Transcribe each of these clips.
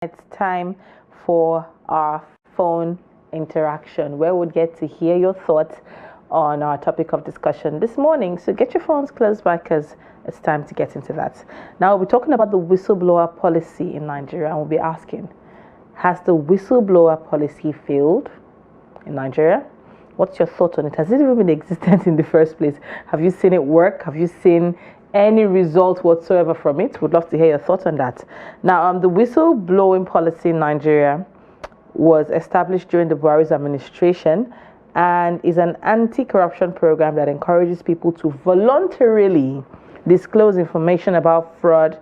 It's time for our phone interaction where we'll get to hear your thoughts on our topic of discussion this morning. So get your phones close by because it's time to get into that. Now we'll be talking about the whistleblower policy in Nigeria, and we'll be asking, has the whistleblower policy failed in Nigeria? What's your thought on it? Has it even been existent in the first place? Have you seen it work? Have you seen any result whatsoever from it? Would love to hear your thoughts on that. Now, the whistleblowing policy in Nigeria was established during the Buhari's administration and is an anti-corruption program that encourages people to voluntarily disclose information about fraud,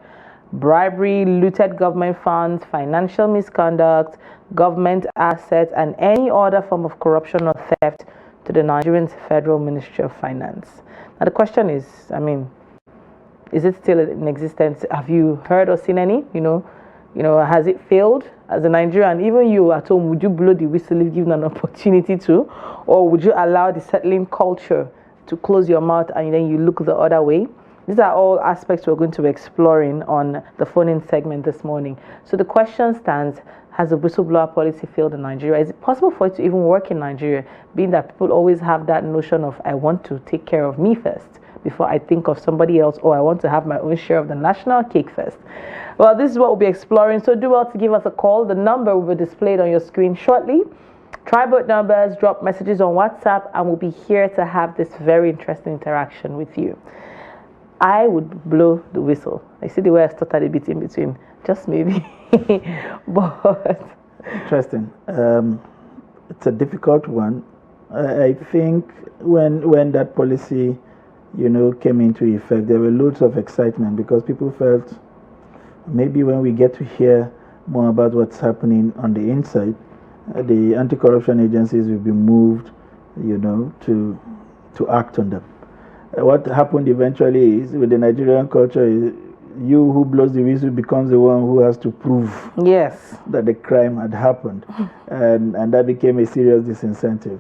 bribery, looted government funds, financial misconduct, government assets, and any other form of corruption or theft to the Nigerian Federal Ministry of Finance. Now, the question is, is it still in existence? Have you heard or seen any? Has it failed as a Nigerian? Even you at home, would you blow the whistle if given an opportunity to? Or would you allow the settling culture to close your mouth and then you look the other way? These are all aspects we're going to be exploring on the phone-in segment this morning. So the question stands, has the whistleblower policy failed in Nigeria? Is it possible for it to even work in Nigeria, being that people always have that notion of, I want to take care of me first before I think of somebody else, or I want to have my own share of the national cake first? Well, this is what we'll be exploring, so do well to give us a call. The number will be displayed on your screen shortly. Try both numbers, drop messages on WhatsApp, and we'll be here to have this very interesting interaction with you. I would blow the whistle. I see the way I stuttered a bit in between, just maybe. But interesting. It's a difficult one. I think when that policy came into effect, there were loads of excitement because people felt maybe when we get to hear more about what's happening on the inside, the anti-corruption agencies will be moved, to act on them. What happened eventually is, with the Nigerian culture, is you who blows the whistle becomes the one who has to prove that the crime had happened, and that became a serious disincentive.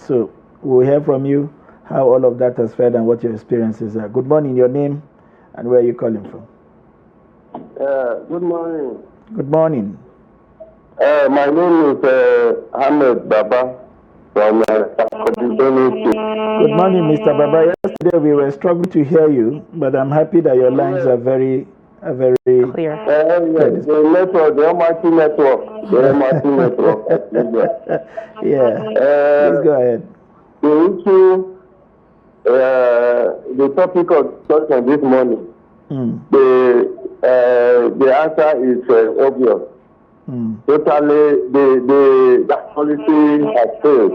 So we'll hear from you how all of that has fared and what your experiences are. Good morning, your name and where are you calling from? Good morning. Good morning. My name is Ahmed Baba from Good morning, Mr. Baba. Yesterday we were struggling to hear you, but I'm happy that your lines are very clear. The network, the almighty network. Please go ahead. The issue, the topic of discussion this morning, the answer is obvious. Totally, that policy has failed.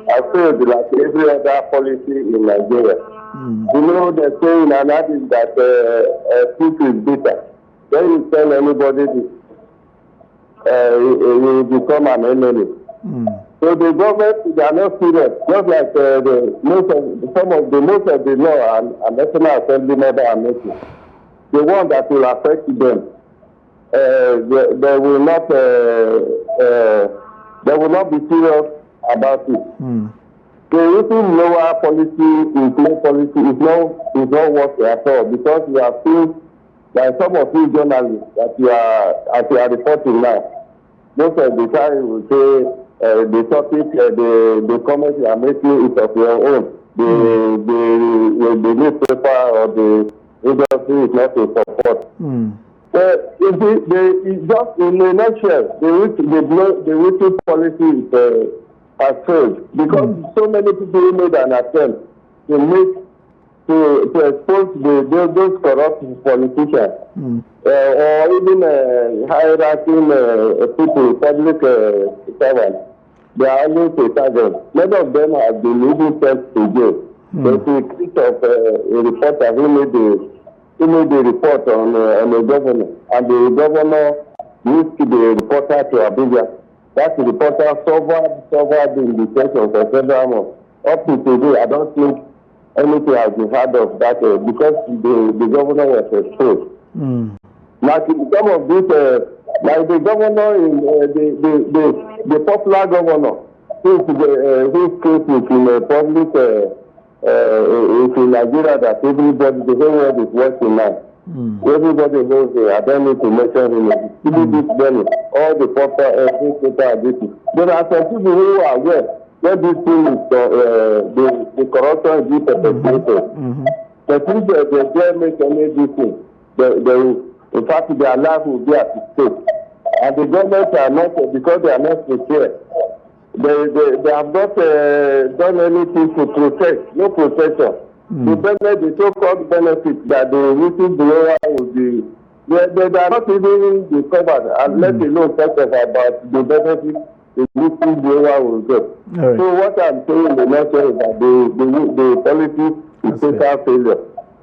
Like every other policy in Nigeria. They say in an adage that truth is bitter. When you tell anybody this, you become an enemy. So the government, they are not serious. Just like most of the law and National Assembly members are making. The one that will affect them, they will not be serious about it. The whistleblower policy is not working at all, because we have seen that some of you journalists that you are reporting now, most of the time you will say the topic, the comment you are making is of your own. The newspaper or the industry is not to support. Just in a nutshell, the whistle policy has failed because so many people made an attempt to expose those corrupt politicians or even high-ranking people, public servants. They are always a target. Many of them have been even sent to jail. There's a case of a reporter who made a report on the governor, and the governor used the reporter to Abuja. That reporter suffered in detention for several months. Up to today, I don't think anything has been heard of that because the governor was exposed. Like some of these, like the governor in the popular governor, whose case is in a public, it's in Nigeria that everybody, the whole world is watching now. Everybody knows it. I don't need to mention him. All the people are guilty. There are some people who are aware that this thing is the corruption is perpetrated. The people they don't make any difference. In fact, their life will be at stake. And the government are not, because they are not prepared. They have not done anything to protect, no protection. The so-called benefits that the whistleblower will be, they are not even discovered, and let alone talk about the benefits the whistleblower will get. Right. So what I'm saying in the nutshell is that the policy is total failure.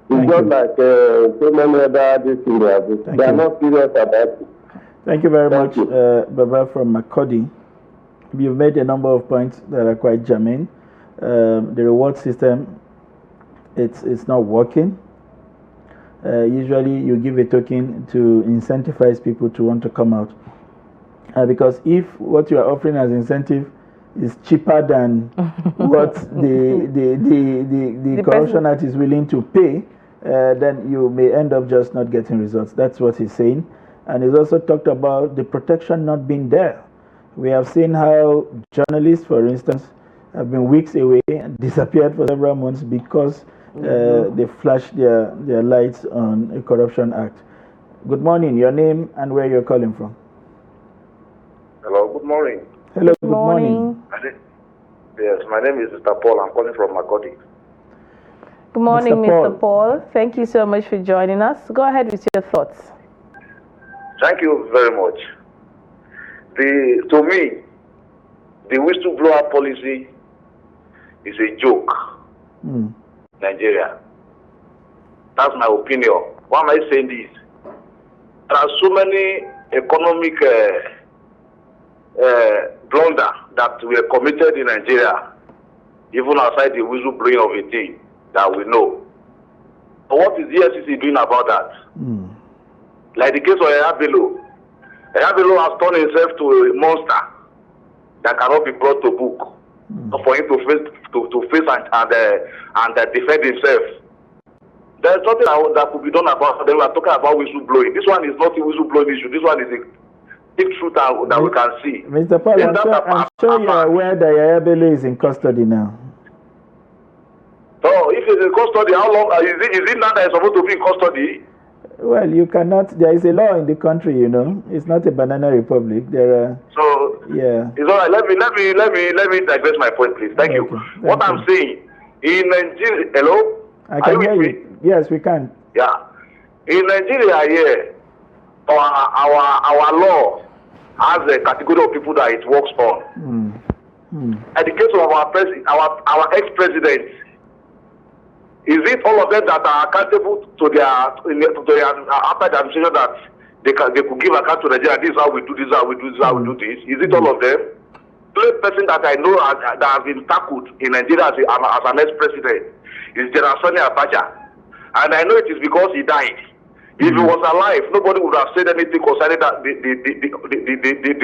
It's just like so many other things. They are not serious about it. Thank you very much, Baba from Makodi. You've made a number of points that are quite germane. The reward system, it's not working. Usually you give a token to incentivize people to want to come out. Because if what you are offering as incentive is cheaper than what the corruption act is willing to pay, then you may end up just not getting results. That's what he's saying. And he's also talked about the protection not being there. We have seen how journalists, for instance, have been weeks away and disappeared for several months because they flashed their lights on a corruption act. Good morning. Your name and where you're calling from? Hello. Good morning. Hello. Good morning. Yes, my name is Mr. Paul. I'm calling from Makodi. Good morning, Mr. Paul. Thank you so much for joining us. Go ahead with your thoughts. Thank you very much. To me, the whistleblower policy is a joke. Nigeria. That's my opinion. Why am I saying this? There are so many economic blunder that were committed in Nigeria, even outside the whistleblowing of a thing that we know. But what is the FCC doing about that? Like the case of Eyabelo. Eyabelo has turned himself to a monster that cannot be brought to book. For him to face and defend himself. There's nothing that could be done about them. We are talking about whistleblowing. This one is not a whistleblowing issue. This one is a big truth that we can see. Mr. Paul, I'm sure you are aware that Eyabelo is in custody now. So, if he's in custody, how long is it now that he's supposed to be in custody? Well, you cannot. There is a law in the country, you know. It's not a banana republic. There are. So yeah. It's all right. Let me digress my point, please. Thank you. What I'm saying in Nigeria. Hello. I can hear you. Yes, we can. Yeah. In Nigeria, here, our law has a category of people that it works on. In the case of our ex-president. Is it all of them that are accountable to their after the administration that they could give account to Nigeria? This is how we do this, how we do this, how we do this. Is it all of them? The only person that I know that has been tackled in Nigeria as an ex-president is General Sani Abacha, and I know it is because he died. If he was alive, nobody would have said anything concerning that the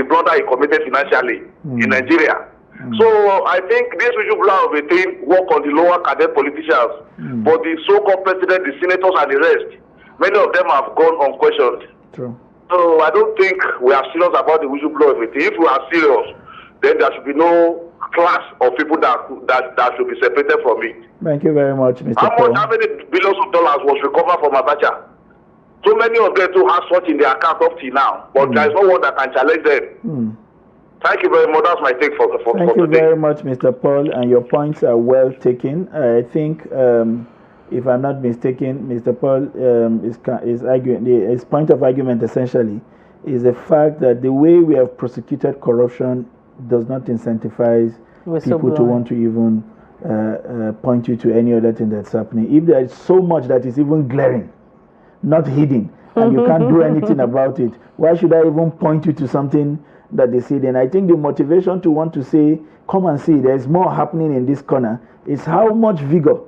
blunder he committed financially in Nigeria. So I think this whistleblower of a thing work on the lower cadet politicians, but the so-called president, the senators, and the rest, many of them have gone unquestioned. True. So I don't think we are serious about the whistleblower of a thing. If we are serious, then there should be no class of people that should be separated from it. Thank you very much, Mr. Paul. How many billions of dollars was recovered from Abacha? So many of them too have such in their account up till now, but there is no one that can challenge them. Thank you very much. That's my take for Thank you today. very much, Mr. Paul, and your points are well taken. I think, if I'm not mistaken, Mr. Paul is arguing, his point of argument essentially is the fact that the way we have prosecuted corruption does not incentivize people to want to even point you to any other thing that's happening. If there is so much that is even glaring, not hidden, and you can't do anything about it, why should I even point you to something that they see? Then I think the motivation to want to say, come and see, there's more happening in this corner, is how much vigor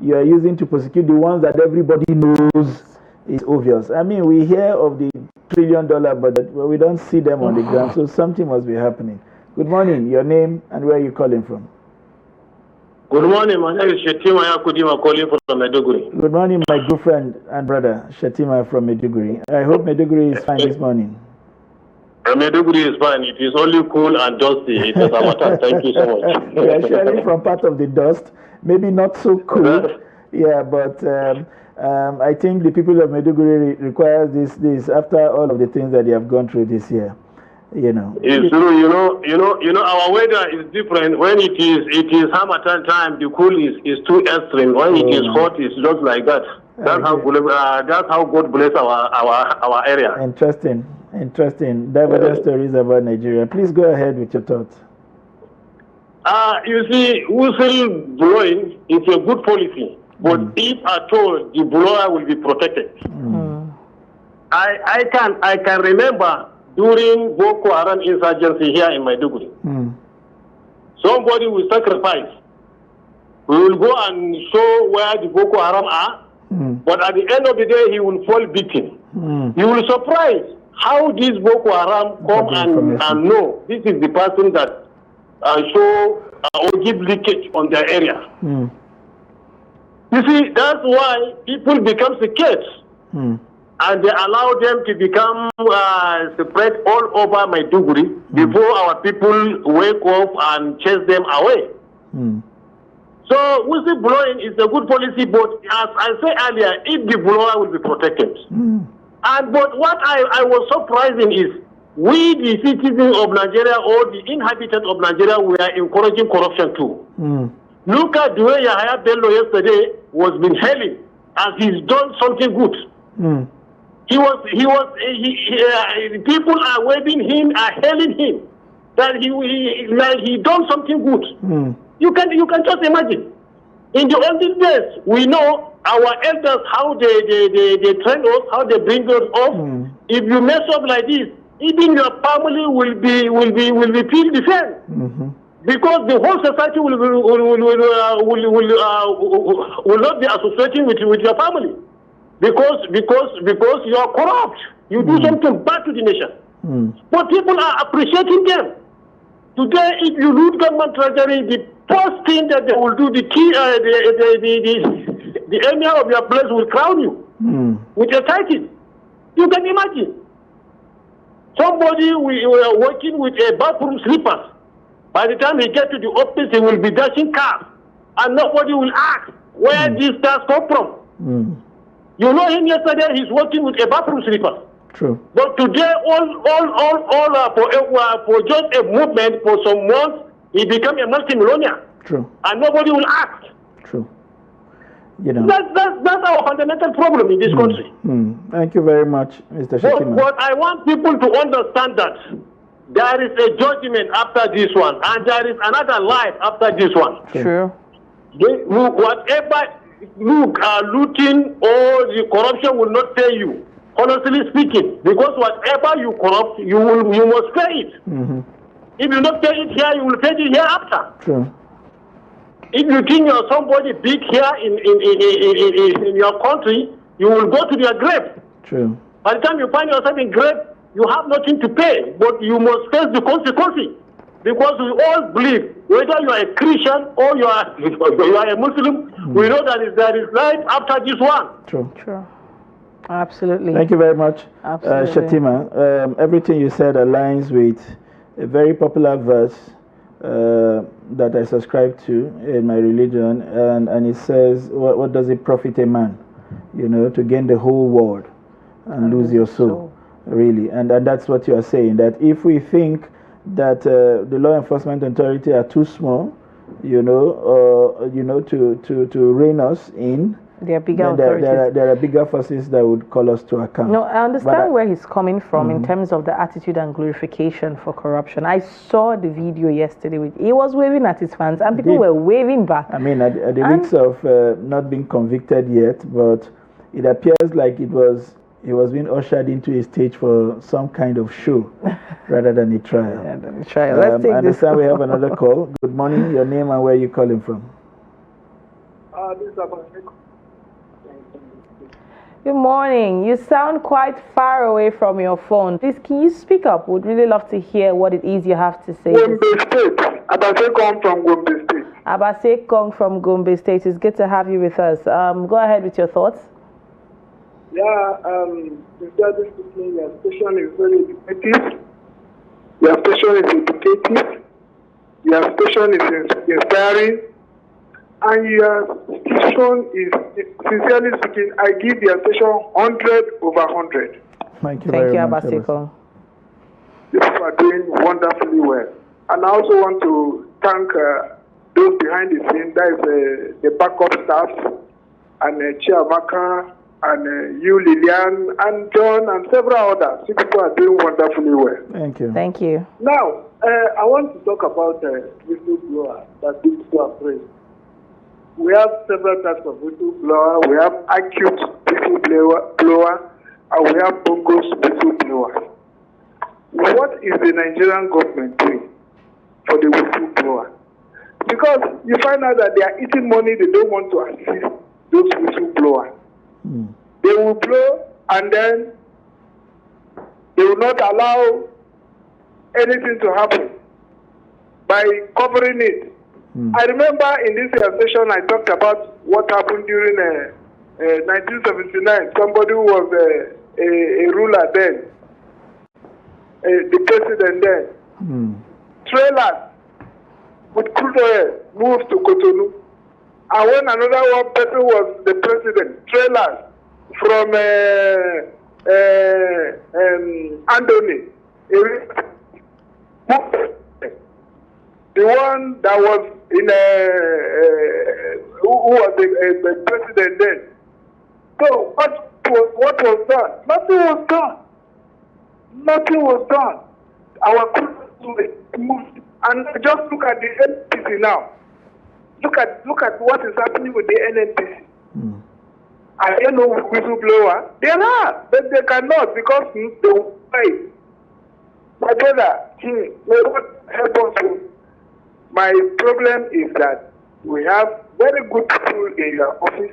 you are using to prosecute the ones that everybody knows is obvious. I mean, we hear of the $1 trillion budget, but we don't see them on the ground, so something must be happening. Good morning, your name and where are you calling from? Good morning, my name is Shetima Yakudima calling from Maiduguri. Good morning, my good friend and brother, Shetima from Maiduguri. I hope Maiduguri is fine this morning. Maiduguri is fine. It is only cool and dusty. It's a Samatan. Thank you so much. We are sharing from part of the dust. Maybe not so cool. Yeah, but I think the people of Maiduguri require this after all of the things that they have gone through this year. It's true. Our weather is different. When it is Hamatan time, the cool is too extreme. When it is hot, it's just like that. That's how God bless our area. Interesting. Diverse stories about Nigeria. Please go ahead with your thoughts. You see, whistleblowing is a good policy, but if at all the blower will be protected. I can remember during Boko Haram insurgency here in Maiduguri. Somebody will sacrifice. We will go and show where the Boko Haram are, but at the end of the day, he will fall victim. You will surprise how this Boko Haram come and know this is the person that show or give leakage on their area. You see, that's why people become scared. And they allow them to become spread all over Maiduguri before our people wake up and chase them away. So whistleblowing is a good policy, but as I said earlier, if the blower will be protected. But what I was surprising is we, the citizens of Nigeria or the inhabitants of Nigeria, we are encouraging corruption too. Look at the way Yahya Bello yesterday was been hailing as he's done something good. People are waving him, are hailing him that he done something good. You can just imagine. In the olden days, we know our elders how they train us, how they bring us up. If you mess up like this, even your family will be feel the same. Because the whole society will not be associating with your family. Because you are corrupt. You do something bad to the nation. But people are appreciating them. Today, if you loot government treasury, the first thing that they will do, the emir of your place will crown you with a title. You can imagine. Somebody will working with a bathroom slippers. By the time he gets to the office, he will be dashing cars. And nobody will ask where these cars come from. You know him yesterday, he's working with a bathroom slipper. True. But today, for just a movement, for some months, he became a multi-millionaire. True. And nobody will ask. True. That's our fundamental problem in this country. Thank you very much, Mr. Shetima. But I want people to understand that there is a judgment after this one, and there is another life after this one. True. Whatever looting or the corruption will not pay you, honestly speaking, because whatever you corrupt, you must pay it. If you not pay it here, you will pay it hereafter. True. If you think you're somebody big here in your country, you will go to their grave. True. By the time you find yourself in grave, you have nothing to pay, but you must face the consequences. Because we all believe, whether you are a Christian or you are a Muslim, we know that there is life after this one. True. Absolutely. Thank you very much, Shetima. Everything you said aligns with a very popular verse that I subscribe to in my religion, and it says, what does it profit a man, to gain the whole world and lose your soul, really? And that's what you are saying, that if we think that the law enforcement authority are too small, to rein us in, there are bigger there are bigger forces that would call us to account. No, I understand where he's coming from in terms of the attitude and glorification for corruption. I saw the video yesterday. He was waving at his fans, and people were waving back. I mean, at the risk of not being convicted yet, but it appears like he was being ushered into a stage for some kind of show rather than a trial. Let's take I understand we have another call. Good morning. Your name and where you calling from? Good morning. You sound quite far away from your phone. Please, can you speak up? We'd really love to hear what it is you have to say. Gombe State. Abase come from Gombe State. Abase Kong from Gombe State, it's good to have you with us. Go ahead with your thoughts. Yeah, sincerely speaking, your station is very educative. Your station is educative. Your station is inspiring. And your station is, sincerely speaking, I give your station 100 over 100. Thank you very much. Thank you, Abase Kong. You are doing wonderfully well. And I also want to thank those behind the scene, that is the backup staff, and Chiamaka, and you, Lilian, and John, and several others. You people are doing wonderfully well. Thank you. Thank you. Now, I want to talk about whistleblower that people are afraid. We have several types of whistleblower. We have acute whistleblower, and we have bogus whistleblower. What is the Nigerian government doing for the whistleblower? Because you find out that they are eating money, they don't want to assist those whistleblowers. They will blow, and then they will not allow anything to happen by covering it. I remember in this session I talked about what happened during 1979. Somebody who was a ruler then, the president then. Trailers with crude oil moved to Cotonou. And when another one person was the president, trailers from Andoni, the one that was in who was the president then. So what was done? Nothing was done. Nothing was done. Our crew moved, and just look at the NPC now. Look at what is happening with the NNPC. Are there no whistleblower? There are, but they cannot because they will pay. My brother, may God help us. My problem is that we have very good people in your office,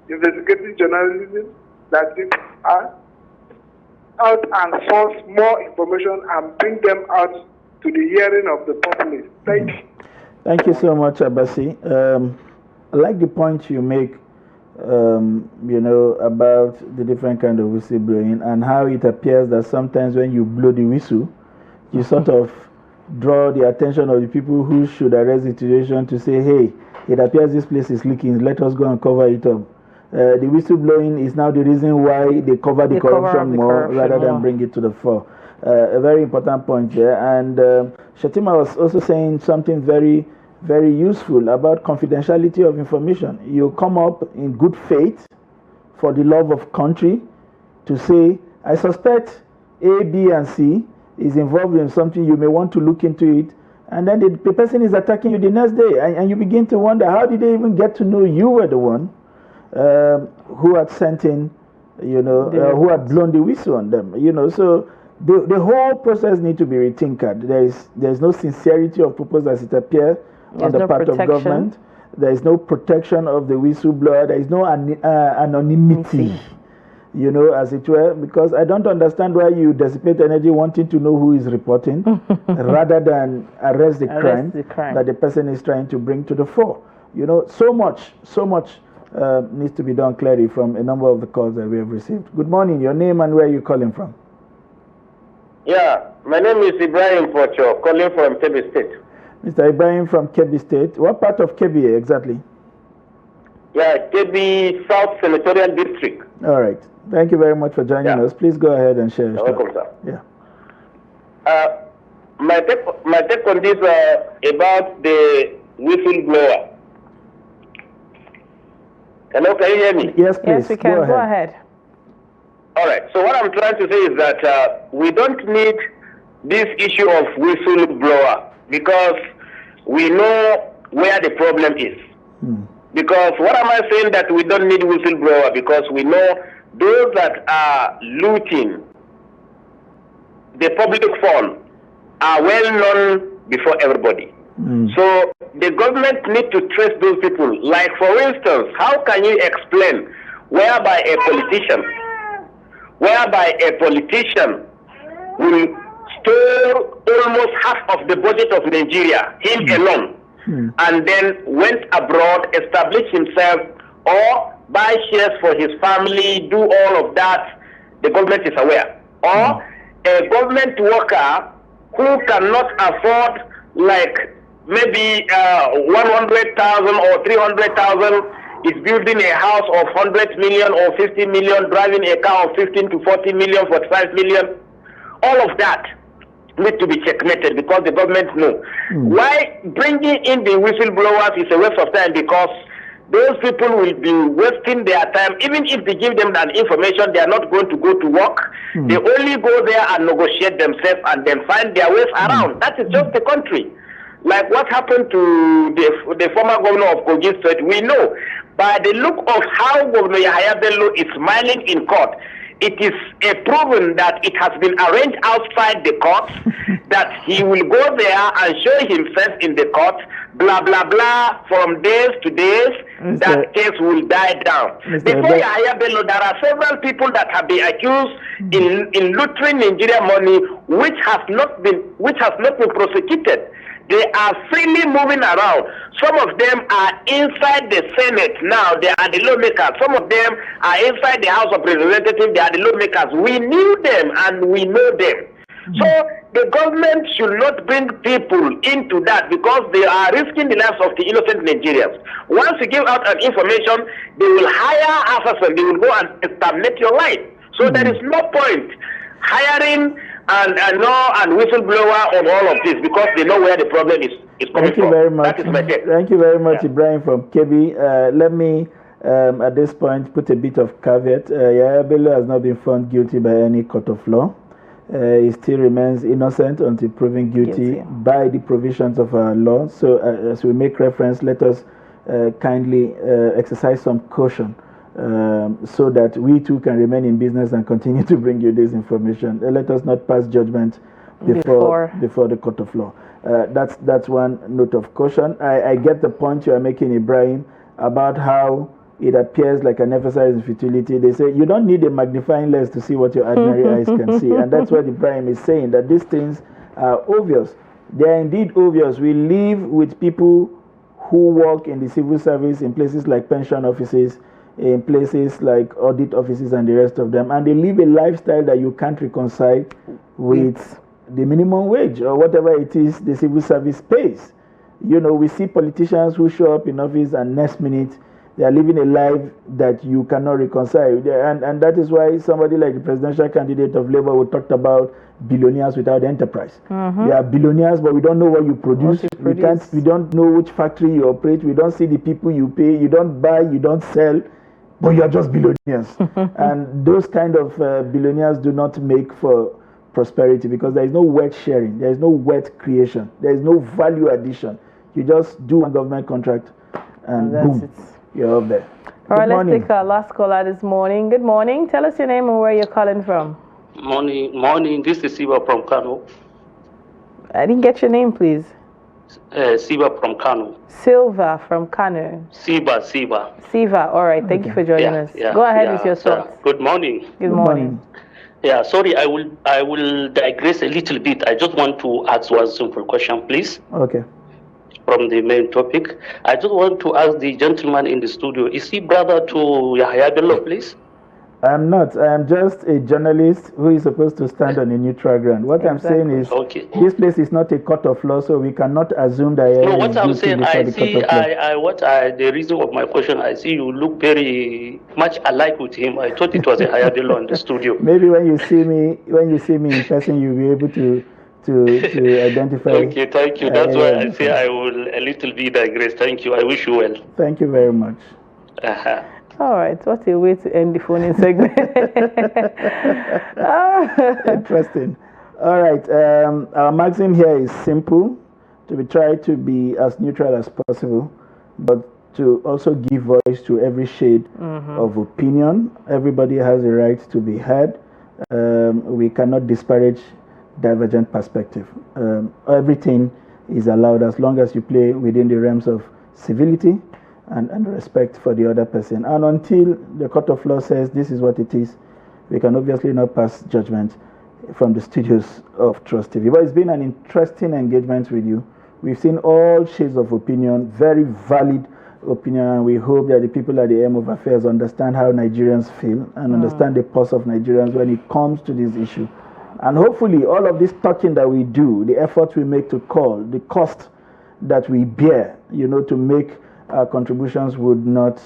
investigative journalism, that people are out and source more information and bring them out to the hearing of the populace. Thank you. Thank you so much, Abasi. I like the point you make, about the different kind of whistleblowing and how it appears that sometimes when you blow the whistle, you sort of draw the attention of the people who should arrest the situation to say, hey, it appears this place is leaking, let us go and cover it up. The whistleblowing is now the reason why they cover the corruption more rather than bring it to the fore. A very important point there. And Shatima was also saying something very, very useful about confidentiality of information. You come up in good faith for the love of country to say, I suspect A, B, and C is involved in something, you may want to look into it. And then the person is attacking you the next day. And you begin to wonder, how did they even get to know you were the one who had sent in, who had blown the whistle on them, so the whole process needs to be retinkered. There is no sincerity of purpose as it appears on the part of government. There is no protection of the whistleblower. There is no anonymity, as it were, because I don't understand why you dissipate energy wanting to know who is reporting rather than arrest the crime that the person is trying to bring to the fore. So much needs to be done clearly from a number of the calls that we have received. Good morning. Your name and where are you calling from? Yeah, my name is Ibrahim Pocho, calling from Kebbi State. Mr. Ibrahim from Kebbi State. What part of Kebbi exactly? Yeah, Kebbi South Senatorial District. All right. Thank you very much for joining us. Please go ahead and share your story. Welcome, sir. Yeah. My take on this about the whistleblower. Hello, can you hear me? Yes, please. Yes, we can. Go ahead. All right. So what I'm trying to say is that we don't need this issue of whistleblower because we know where the problem is. Because what am I saying that we don't need whistleblower? Because we know those that are looting the public fund are well known before everybody. So the government need to trace those people. Like for instance, how can you explain whereby a politician will store almost half of the budget of Nigeria, him alone, and then went abroad, established himself, or buy shares for his family, do all of that, the government is aware. Or a government worker who cannot afford like maybe 100,000 or 300,000 is building a house of 100 million or 50 million, driving a car of 15 to 40 million, 45 million. All of that need to be checkmated because the government knows. Why bringing in the whistleblowers is a waste of time, because those people will be wasting their time. Even if they give them that information, they are not going to go to work. They only go there and negotiate themselves and then find their ways around. That is just the country. Like what happened to the former governor of Kogi State, we know by the look of how Governor Yahaya Bello is smiling in court, it is a proven that it has been arranged outside the court that he will go there and show himself in the court, blah, blah, blah, from days to days, that case will die down. Before Yahaya Bello, there are several people that have been accused in looting Nigeria money, which has not been prosecuted. They are freely moving around. Some of them are inside the Senate now. They are the lawmakers. Some of them are inside the House of Representatives. They are the lawmakers. We knew them and we know them. So the government should not bring people into that because they are risking the lives of the innocent Nigerians. Once you give out an information, they will hire officers. They will go and terminate your life. So there is no point hiring and whistleblower on all of this because they know where the problem is coming Thank you from. very much. That is my take. Thank you very much, Ibrahim from KB. Let me, at this point, put a bit of caveat. Yahaya Bello has not been found guilty by any court of law. He still remains innocent until proven guilty by the provisions of our law. So, as we make reference, let us kindly exercise some caution. So that we too can remain in business and continue to bring you this information. Let us not pass judgment before the court of law. That's one note of caution. I get the point you are making, Ibrahim, about how it appears like an exercise in futility. They say you don't need a magnifying lens to see what your ordinary eyes can see, and that's what Ibrahim is saying, that these things are obvious. They are indeed obvious. We live with people who work in the civil service in places like pension offices, in places like audit offices and the rest of them, and they live a lifestyle that you can't reconcile with the minimum wage or whatever it is the civil service pays. You know, we see politicians who show up in office and next minute they are living a life that you cannot reconcile. And that is why somebody like the presidential candidate of Labour who talked about billionaires without enterprise. They are billionaires, but we don't know what you produce. We don't know which factory you operate. We don't see the people you pay. You don't buy, you don't sell, but you are just billionaires. And those kind of billionaires do not make for prosperity because there is no wealth sharing. There is no wealth creation. There is no value addition. You just do one government contract and boom. You're up there. All right, let's take our last caller this morning. Good morning. Tell us your name and where you're calling from. Morning. This is Siva from Kano. I didn't get your name, please. Siva from Kano. Silva from Kano. Siva. All right. Thank you for joining us. Go ahead with your thoughts. Good morning. Good morning. Yeah, sorry, I will digress a little bit. I just want to ask one simple question, please. Okay. From the main topic, I just want to ask the gentleman in the studio, is he brother to Yahaya Bello, please? I'm not. I am just a journalist who is supposed to stand on a neutral ground. What I'm saying is, this place is not a court of law, so we cannot assume that. No, what I'm saying, the reason of my question, I see you look very much alike with him. I thought it was a Yahaya Bello in the studio. Maybe when you see me in person, you'll be able to identify. Okay, thank you. That's why I say I will a little bit digress. Thank you. I wish you well. Thank you very much. All right, what a way to end the phone-in segment. Interesting. All right, our maxim here is simple: to try to be as neutral as possible, but to also give voice to every shade of opinion. Everybody has a right to be heard. We cannot disparage divergent perspective. Everything is allowed as long as you play within the realms of civility and respect for the other person. And until the court of law says this is what it is, we can obviously not pass judgment from the studios of Trust TV. But it's been an interesting engagement with you. We've seen all shades of opinion, very valid opinion, and we hope that the people at the helm of affairs understand how Nigerians feel and understand the pulse of Nigerians when it comes to this issue. And hopefully all of this talking that we do, the effort we make to call, the cost that we bear, to make our contributions would not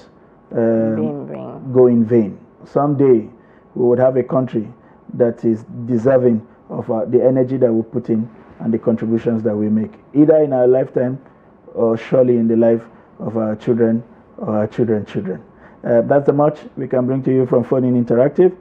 go in vain. Someday we would have a country that is deserving of the energy that we put in and the contributions that we make, either in our lifetime or surely in the life of our children or our children's children. That's the much we can bring to you from Phone In Interactive.